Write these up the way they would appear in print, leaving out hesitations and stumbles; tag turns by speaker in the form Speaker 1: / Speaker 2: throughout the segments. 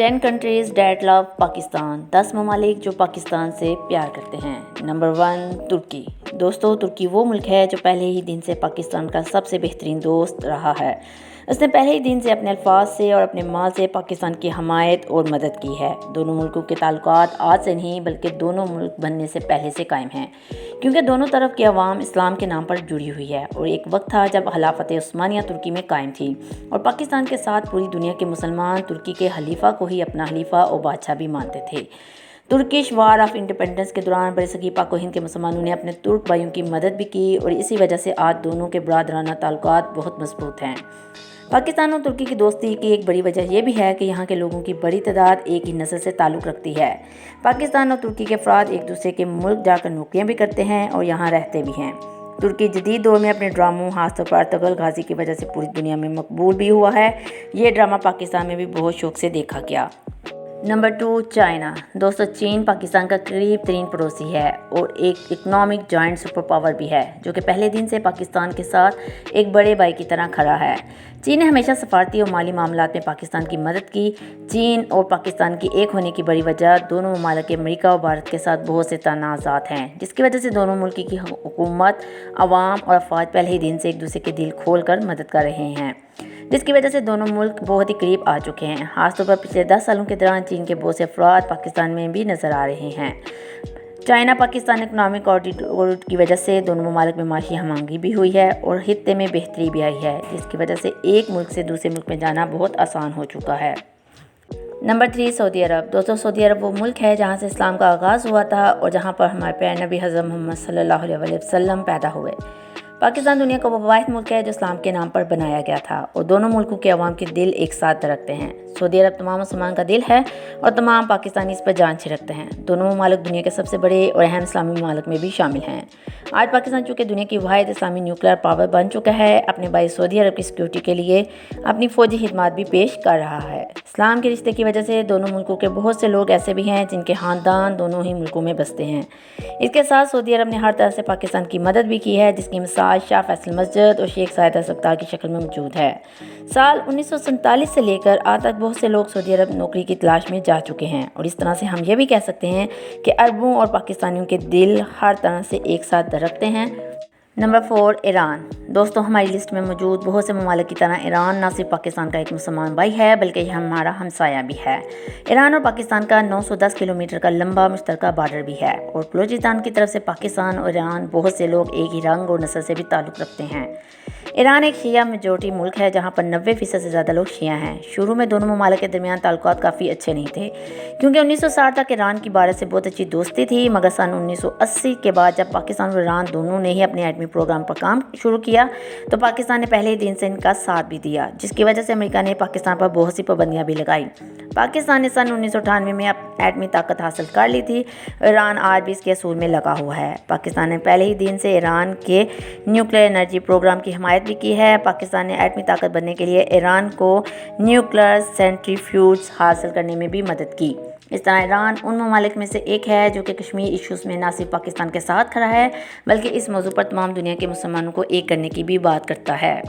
Speaker 1: 10 countries date love Pakistan, 10 ममालिक जो पाकिस्तान से प्यार करते हैं। नंबर 1 तुर्की। दोस्तों, तुर्की वो मुल्क है जो पहले ही दिन से पाकिस्तान का सबसे बेहतरीन दोस्त रहा है। उसने पहले ही दिन से अपने अल्फाज से और अपने माल से पाकिस्तान की हमायत और मदद की है। दोनों मुल्कों के ताल्लुकात आज से नहीं बल्कि दोनों मुल्क बनने से पहले से कायम हैं, क्योंकि दोनों तरफ की अवाम इस्लाम के नाम पर जुड़ी हुई है। और एक वक्त था जब खिलाफत उस्मानिया तुर्की में कायम थी और पाकिस्तान के साथ पूरी दुनिया के मुसलमान तुर्की के खलीफा को ही अपना खलीफा और बादशाह भी मानते थे। तुर्किश वार ऑफ इंडिपेंडेंस के दौरान बरसगीर पाक व हिंद के मुसलमानों ने अपने तुर्क भाइयों की मदद भी की और इसी वजह से आज दोनों के बरादराना ताल्लुकात बहुत मजबूत हैं। पाकिस्तान और तुर्की की दोस्ती की एक बड़ी वजह यह भी है कि यहाँ के लोगों की बड़ी तादाद एक ही नस्ल से ताल्लुक़ रखती है। पाकिस्तान और तुर्की के अफराद एक दूसरे के मुल्क जाकर नौकरियाँ भी करते हैं और यहाँ रहते भी हैं। तुर्की जदीद दौर में अपने ड्रामों खासतौर पर अर्तुगरुल गाजी की वजह से पूरी दुनिया में मकबूल भी हुआ है। ये ड्रामा पाकिस्तान में भी बहुत शौक से देखा गया। Number 2 China. दोस्तों, चीन पाकिस्तान का करीब तरीन पड़ोसी है और एक इकनॉमिक जॉइंट सुपर पावर भी है, जो कि पहले दिन से पाकिस्तान के साथ एक बड़े भाई की तरह खड़ा है। चीन ने हमेशा सफारती और माली मामलात में पाकिस्तान की मदद की। चीन और पाकिस्तान की एक होने की बड़ी वजह दोनों ममालिक अमेरिका और भारत के साथ बहुत से तनाज़ात हैं, जिसकी वजह से दोनों मुल्क की हुकूमत, अवाम और अफवाज पहले ही दिन से एक दूसरे के दिल खोल कर मदद कर रहे हैं, जिसकी वजह से दोनों मुल्क बहुत ही करीब आ चुके हैं। खासतौर पर पिछले 10 सालों के दौरान चीन के बहुत से अफराद पाकिस्तान में भी नज़र आ रहे हैं। चाइना पाकिस्तान इकनॉमिक कॉरिडोर की वजह से दोनों ममालिक में माशी हमआहंगी भी हुई है और खित्ते में बेहतरी भी आई है, जिसकी वजह से एक मुल्क से दूसरे मुल्क में जाना बहुत आसान हो चुका है। नंबर 3 सऊदी अरब। दोस्तों, सऊदी अरब वो मुल्क है जहाँ से इस्लाम का आगाज़ हुआ था और जहाँ पर हमारे प्यारे नबी हज़रत मोहम्मद सल्लल्लाहु अलैहि वसल्लम पैदा हुए। पाकिस्तान दुनिया का वो वाहिद मुल्क है जो इस्लाम के नाम पर बनाया गया था और दोनों मुल्कों के अवाम के दिल एक साथ धड़कते हैं। सऊदी अरब तमाम मुसलमान का दिल है और तमाम पाकिस्तानी इस पर जान छिड़कते हैं। दोनों ममालिक दुनिया के सबसे बड़े और अहम इस्लामी ममालिक में भी शामिल हैं। आज पाकिस्तान चूँकि दुनिया की वाहिद इस्लामी न्यूक्लियर पावर बन चुका है, अपने भाई सऊदी अरब की सिक्योरिटी के लिए अपनी फ़ौजी खिदमत भी पेश कर रहा है। इस्लाम के रिश्ते की वजह से दोनों मुल्कों के बहुत से लोग ऐसे भी हैं जिनके ख़ानदान दोनों ही मुल्कों में बसते हैं। इसके साथ सऊदी अरब ने हर तरह से पाकिस्तान की मदद भी की है, जिसकी मिसाल शाह फैसल मस्जिद और शेख सायद अस्पताल की शक्ल में मौजूद है। साल 1947 से लेकर आज तक बहुत से लोग सऊदी अरब नौकरी की तलाश में जा चुके हैं और इस तरह से हम ये भी कह सकते हैं कि अरबों और पाकिस्तानियों के दिल हर तरह से एक साथ धड़कते हैं। Number 4 Iran. दोस्तों, हमारी लिस्ट में मौजूद बहुत से ममालिक की तरह ईरान न सिर्फ पाकिस्तान का एक मुसलमान भाई है बल्कि यह हमारा हमसाया भी है। ईरान और पाकिस्तान का 910 किलोमीटर का लंबा मुश्तरका बॉर्डर भी है और बलूचिस्तान की तरफ से पाकिस्तान और ईरान बहुत से लोग एक ही रंग और नस्ल से भी ताल्लुक़ रखते हैं। ईरान एक शिया मेजॉरिटी मुल्क है जहाँ पर 90% से ज़्यादा लोग शिया हैं। शुरू में दोनों ममालिक के दरमियान ताल्लुकात काफ़ी अच्छे नहीं थे, क्योंकि 1960 तक ईरान की भारत से बहुत अच्छी दोस्ती थी, मगर सन 1980 के बाद जब पाकिस्तान और ईरान दोनों ने ही अपने एटमी प्रोग्राम पर काम शुरू किया तो पाकिस्तान ने पहले ही दिन से इनका साथ भी दिया, जिसकी वजह से अमेरिका ने पाकिस्तान पर बहुत सी पाबंदियाँ भी लगाई। पाकिस्तान ने सन 1998 में एटमी ताकत हासिल कर ली थी। ईरान आज भी इसके असूल में लगा हुआ है। पाकिस्तान ने पहले ही दिन से ईरान के न्यूक्लियर एनर्जी प्रोग्राम की हिमायत भी की है। पाकिस्तान ने एटमी ताकत बनने के लिए ईरान को न्यूक्लियर सेंट्रीफ्यूज हासिल करने में भी मदद की। इस तरह ईरान उन ममालिक में से एक है जो कि कश्मीर इशूज़ में न सिर्फ पाकिस्तान के साथ खड़ा है बल्कि इस मौजू पर तमाम दुनिया के मुसलमानों को एक करने की भी बात करता है।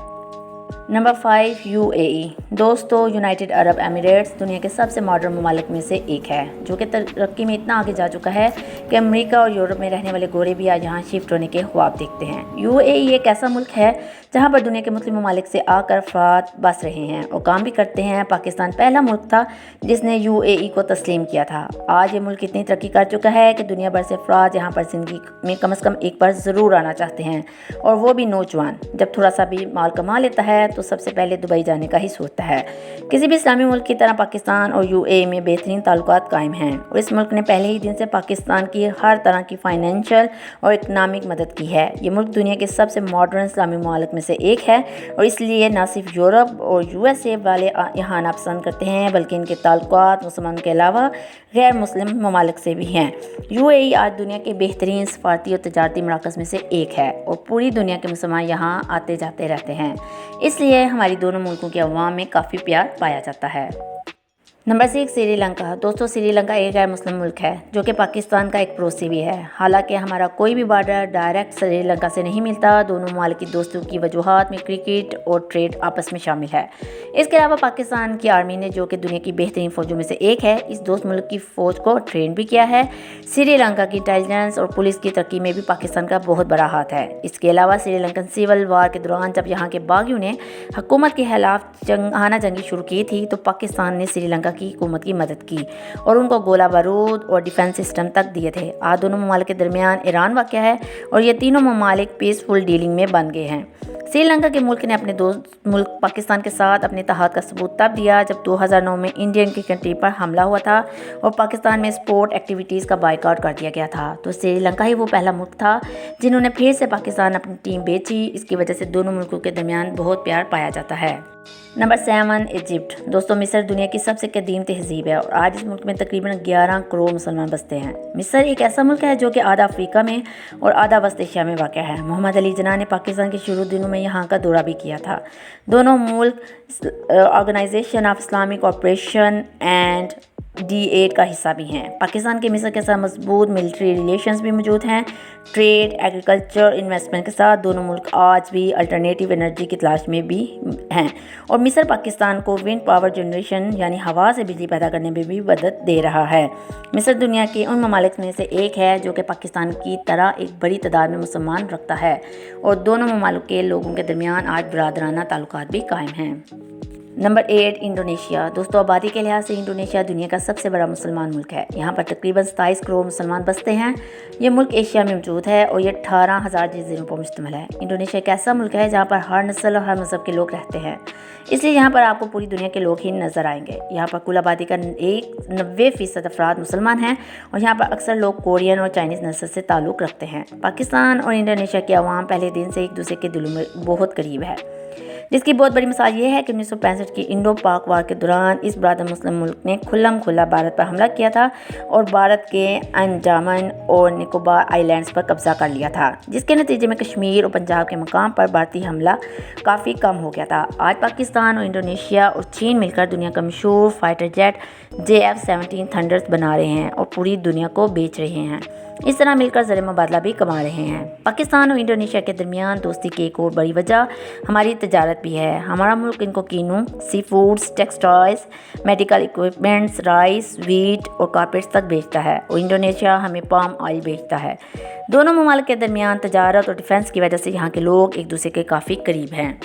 Speaker 1: Number 5 UAE. दोस्तों, यूनाइटेड अरब एमिरेट्स दुनिया के सबसे मॉडर्न ममालिक में से एक है, जो कि तरक्की में इतना आगे जा चुका है कि अमेरिका और यूरोप में रहने वाले गोरे भी आज यहाँ शिफ्ट होने के ख्वाब देखते हैं। यूएई एक ऐसा मुल्क है जहाँ पर दुनिया के मुस्लिम ममालिक से आकर अफराद बस रहे हैं और काम भी करते हैं। पाकिस्तान पहला मुल्क था जिसने यूएई को तस्लीम किया था। आज ये मुल्क इतनी तरक्की कर चुका है कि दुनिया भर से अफराद यहाँ पर ज़िंदगी में कम से कम एक बार ज़रूर आना चाहते हैं, और वो भी नौजवान जब थोड़ा सा भी माल कमा लेता है तो सबसे पहले दुबई जाने का ही सोचता है। किसी भी इस्लामी मुल्क की तरह पाकिस्तान और यूएई में बेहतरीन ताल्लुकात कायम हैं और इस मुल्क ने पहले ही दिन से पाकिस्तान की हर तरह की फाइनेंशियल और इकनॉमिक मदद की है। ये मुल्क दुनिया के सबसे मॉडर्न इस्लामी ममालिक में से एक है और इसलिए न सिर्फ यूरोप और यूएसए वाले यहाँ आना पसंद करते हैं बल्कि इनके ताल्लुकात मुसलमानों के अलावा गैर मुस्लिम ममालिक से भी हैं। यूएई आज दुनिया के बेहतरीन सफारती और तजारती मराकज़ में से एक है और पूरी दुनिया के मुसलमान यहाँ आते जाते रहते हैं, इसलिए हमारी दोनों मुल्कों के अवाम में काफ़ी प्यार पाया जाता है। नंबर 6 श्रीलंका। दोस्तों श्रीलंका एक गैर मुस्लिम मुल्क है जो कि पाकिस्तान का एक पड़ोसी भी है। हालांकि हमारा कोई भी बॉर्डर डायरेक्ट श्रीलंका से नहीं मिलता। दोनों ममालिक की दोस्ती की वजूहात में क्रिकेट और ट्रेड आपस में शामिल है। इसके अलावा पाकिस्तान की आर्मी ने, जो कि दुनिया की बेहतरीन फ़ौजों में से एक है, इस दोस्त मुल्क की फ़ौज को ट्रेन भी किया है। श्रीलंका की इंटेलिजेंस और पुलिस की तरक्की में भी पाकिस्तान का बहुत बड़ा हाथ है। इसके अलावा श्रीलंकन सिविल वार के दौरान जब यहाँ के बागियों ने हुकूमत के खिलाफ आना जंगी शुरू की थी तो पाकिस्तान ने श्रीलंका की हुकूमत की मदद की और उनको गोला बारूद और डिफेंस सिस्टम तक दिए थे। आज दोनों ममालिक के दरमियान ईरान वाक़या है और ये तीनों ममालिक पीसफुल डीलिंग में बन गए हैं। श्रीलंका के मुल्क ने अपने दोस्त मुल्क पाकिस्तान के साथ अपने इत्तेहाद का सबूत तब दिया जब 2009 में इंडियन क्रिकेट टीम पर हमला हुआ था और पाकिस्तान में स्पोर्ट एक्टिविटीज़ का बायकॉट कर दिया गया था। तो श्रीलंका ही वो पहला मुल्क था जिन्होंने फिर से पाकिस्तान अपनी टीम बेची। इसकी वजह से दोनों मुल्कों के दरमियान बहुत प्यार पाया जाता है। Number 7 Egypt. दोस्तों मिस्र दुनिया की सबसे कदीम तहजीब है और आज इस मुल्क में तकरीबन 11 करोड़ मुसलमान बसते हैं। मिस्र एक ऐसा मुल्क है जो कि आधा अफ्रीका में और आधा वस्त एशिया में वाक़ है। मोहम्मद अली जिन्ना ने पाकिस्तान के शुरू दिनों में यहाँ का दौरा भी किया था। दोनों मुल्क organisation of Islamic cooperation and D8 का हिस्सा भी हैं। पाकिस्तान के मिस्र के साथ मजबूत मिलिट्री रिलेशंस भी मौजूद हैं। ट्रेड, एग्रीकल्चर, इन्वेस्टमेंट के साथ दोनों मुल्क आज भी अल्टरनेटिव एनर्जी की तलाश में भी हैं और मिस्र पाकिस्तान को विंड पावर जनरेशन यानी हवा से बिजली पैदा करने में भी मदद दे रहा है। मिस्र दुनिया के उन ममालिक में से एक है जो कि पाकिस्तान की तरह एक बड़ी तादाद में मुसलमान रखता है और दोनों ममालिक के लोगों के दरमियान आज बरादराना ताल्लुकात भी कायम हैं। Number 8 Indonesia. दोस्तों आबादी के लिहाज से इंडोनेशिया दुनिया का सबसे बड़ा मुसलमान मुल्क है। यहाँ पर तकरीबन 27 करोड़ मुसलमान बसते हैं। ये मुल्क एशिया में मौजूद है और ये 18,000 जजीरों पर मुश्तमिल है। इंडोनेशिया एक ऐसा मुल्क है जहाँ पर हर नस्ल और हर मज़हब के लोग रहते हैं, इसलिए यहाँ पर आपको पूरी दुनिया के लोग ही नज़र आएंगे। यहाँ पर कुल आबादी का 90% अफराद मुसलमान हैं और यहाँ पर अक्सर लोग कोरियन और चाइनीज़ नस्ल से ताल्लुक़ रखते हैं। पाकिस्तान और इंडोनेशिया के अवाम पहले दिन से एक दूसरे के दिलों में बहुत करीब है, जिसकी बहुत बड़ी मिसाल ये है कि 1965 की इंडो पाक वार के दौरान इस बरादर मुस्लिम मुल्क ने खुल्लम खुल्ला भारत पर हमला किया था और भारत के अंडमान और निकोबार आइलैंड्स पर कब्जा कर लिया था, जिसके नतीजे में कश्मीर और पंजाब के मकाम पर भारतीय हमला काफ़ी कम हो गया था। आज पाकिस्तान और इंडोनेशिया और चीन मिलकर दुनिया का मशहूर फाइटर जेट JF-17 थंडर्स बना रहे हैं और पूरी दुनिया को बेच रहे हैं। इस तरह मिलकर ज़र मुबादला भी कमा रहे हैं। पाकिस्तान और इंडोनेशिया के दरमियान दोस्ती की एक और बड़ी वजह हमारी तजारत भी है। हमारा मुल्क इनको kinnow, sea foods, textiles, medical equipments, rice, wheat और कारपेट्स तक बेचता है और इंडोनेशिया हमें पाम ऑयल बेचता है। दोनों ममालिक के दरमियान तजारत और डिफेंस की वजह से यहाँ के लोग एक दूसरे के काफ़ी करीब हैं।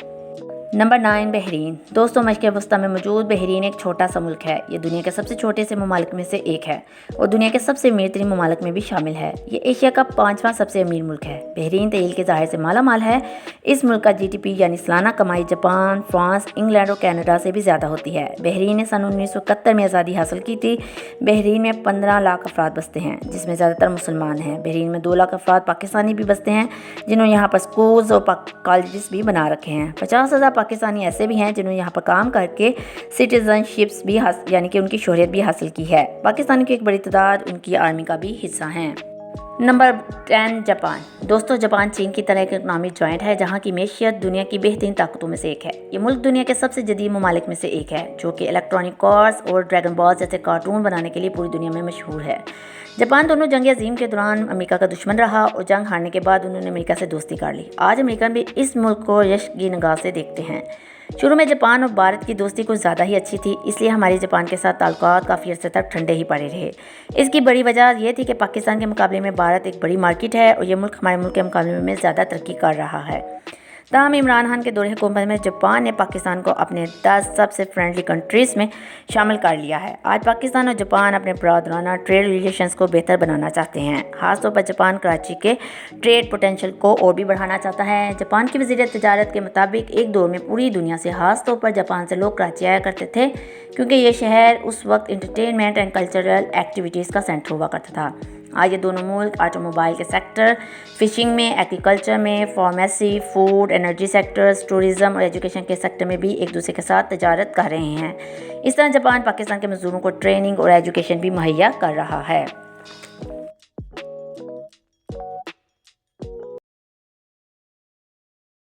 Speaker 1: Number 9 Bahrain. दोस्तों मशरिक़ वस्ता में मौजूद बहरीन एक छोटा सा मुल्क है। ये दुनिया के सबसे छोटे से ममालिक में से एक है और दुनिया के सबसे अमीर तरीन ममालिक में भी शामिल है। ये एशिया का 5वां सबसे अमीर मुल्क है। बहरीन तेल के ज़ाहिर से माला माल है। इस मुल्क का GDP यानी सालाना कमाई जापान, फ्रांस, इंग्लैंड और कनाडा से भी ज़्यादा होती है। बहरीन ने सन 1971 में आज़ादी हासिल की थी। बहरीन में 15 लाख अफराद बसते हैं जिसमें ज़्यादातर मुसलमान हैं। बहरीन में 2 लाख अफराद पाकिस्तानी भी बसते हैं जिन्होंने यहाँ पर स्कूल्स और कॉलेजेस भी बना रखे हैं। 50,000 पाकिस्तानी ऐसे भी हैं जिन्होंने यहाँ पर काम करके सिटीजनशिप्स भी यानी कि उनकी शोहरत भी हासिल की है। पाकिस्तान की एक बड़ी तादाद उनकी आर्मी का भी हिस्सा हैं। Number 10 Japan. दोस्तों जापान चीन की तरह एक इकनॉमिक जॉइंट है जहाँ की मैशियत दुनिया की बेहतरीन ताकतों में से एक है। ये मुल्क दुनिया के सबसे जदीद ममालिक में से एक है जो कि इलेक्ट्रॉनिक कार्स और ड्रैगन बॉल जैसे कार्टून बनाने के लिए पूरी दुनिया में मशहूर है। जापान दोनों जंग अजीम के दौरान अमेरिका का दुश्मन रहा और जंग हारने के बाद उन्होंने अमेरिका से दोस्ती कर ली। आज अमेरिका भी इस मुल्क को यश की निगाह से देखते हैं। शुरू में जापान और भारत की दोस्ती कुछ ज़्यादा ही अच्छी थी, इसलिए हमारे जापान के साथ ताल्लुकात काफ़ी अर्से तक ठंडे ही पड़े रहे। इसकी बड़ी वजह यह थी कि पाकिस्तान के मुकाबले में भारत एक बड़ी मार्केट है और ये मुल्क हमारे मुल्क के मुकाबले में ज़्यादा तरक्की कर रहा है। ताहम इमरान खान के दौरे हुकूमत में जापान ने पाकिस्तान को अपने 10 सबसे फ्रेंडली कंट्रीज़ में शामिल कर लिया है। आज पाकिस्तान और जापान अपने बरादराना ट्रेड रिलेशंस को बेहतर बनाना चाहते हैं। खासतौर पर जापान कराची के ट्रेड पोटेंशियल को और भी बढ़ाना चाहता है। जापान की वज़ीर तजारत के मुताबिक एक दौर में पूरी दुनिया से खासतौर पर जापान से लोग कराची आया करते थे क्योंकि ये शहर उस वक्त इंटरटेनमेंट एंड कल्चरल एक्टिविटीज़ का सेंटर हुआ करता था। आज ये दोनों मुल्क ऑटोमोबाइल के सेक्टर, फिशिंग में, एग्रीकल्चर में, pharmacy, food, energy sectors, tourism और एजुकेशन के सेक्टर में भी एक दूसरे के साथ तजारत कर रहे हैं। इस तरह जापान पाकिस्तान के मज़दूरों को ट्रेनिंग और एजुकेशन भी मुहैया कर रहा है।